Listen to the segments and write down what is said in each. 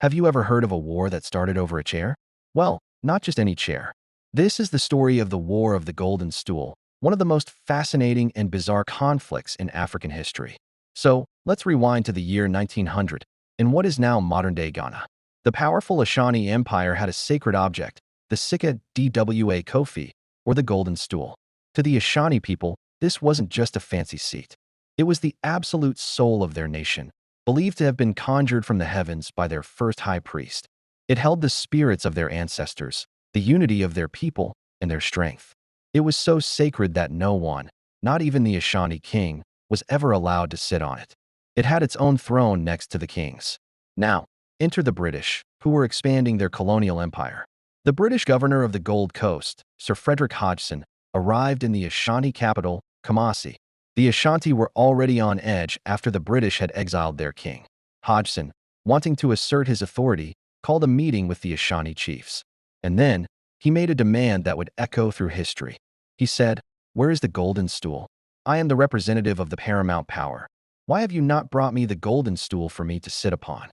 Have you ever heard of a war that started over a chair? Well, not just any chair. This is the story of the War of the Golden Stool, one of the most fascinating and bizarre conflicts in African history. So, let's rewind to the year 1900, in what is now modern-day Ghana. The powerful Ashanti Empire had a sacred object, the Sika Dwa Kofi, or the Golden Stool. To the Ashanti people, this wasn't just a fancy seat. It was the absolute soul of their nation, believed to have been conjured from the heavens by their first high priest. It held the spirits of their ancestors, the unity of their people, and their strength. It was so sacred that no one, not even the Ashanti king, was ever allowed to sit on it. It had its own throne next to the king's. Now, enter the British, who were expanding their colonial empire. The British governor of the Gold Coast, Sir Frederick Hodgson, arrived in the Ashanti capital, Kumasi. The Ashanti were already on edge after the British had exiled their king. Hodgson, wanting to assert his authority, called a meeting with the Ashanti chiefs. And then, he made a demand that would echo through history. He said, "Where is the golden stool? I am the representative of the paramount power. Why have you not brought me the golden stool for me to sit upon?"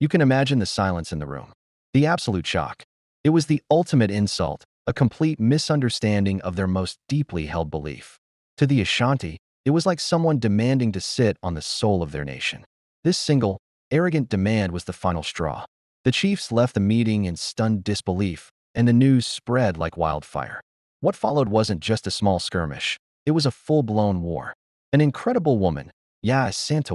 You can imagine the silence in the room. The absolute shock. It was the ultimate insult, a complete misunderstanding of their most deeply held belief. To the Ashanti, it was like someone demanding to sit on the soul of their nation. This single, arrogant demand was the final straw. The chiefs left the meeting in stunned disbelief, and the news spread like wildfire. What followed wasn't just a small skirmish. It was a full-blown war. An incredible woman, Ashanti,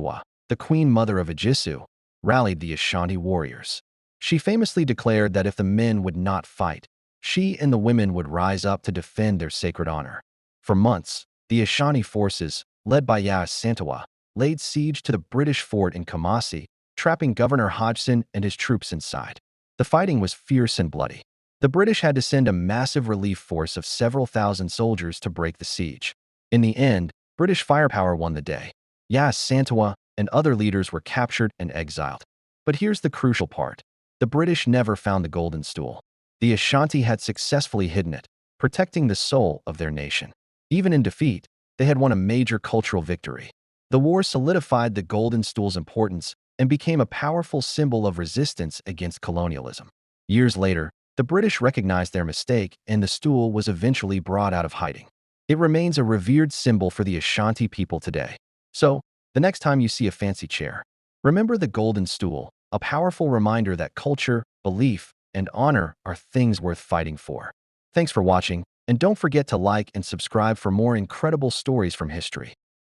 the queen mother of Ajisu, rallied the Ashanti warriors. She famously declared that if the men would not fight, she and the women would rise up to defend their sacred honor. For months, the Ashanti forces, led by Ashanti, laid siege to the British fort in Kumasi, trapping Governor Hodgson and his troops inside. The fighting was fierce and bloody. The British had to send a massive relief force of several thousand soldiers to break the siege. In the end, British firepower won the day. Ashanti and other leaders were captured and exiled. But here's the crucial part. The British never found the golden stool. The Ashanti had successfully hidden it, protecting the soul of their nation. Even in defeat, they had won a major cultural victory. The war solidified the golden stool's importance and became a powerful symbol of resistance against colonialism. Years later, the British recognized their mistake and the stool was eventually brought out of hiding. It remains a revered symbol for the Ashanti people today. So, the next time you see a fancy chair, remember the golden stool, a powerful reminder that culture, belief, and honor are things worth fighting for. Thanks for watching, and don't forget to like and subscribe for more incredible stories from history.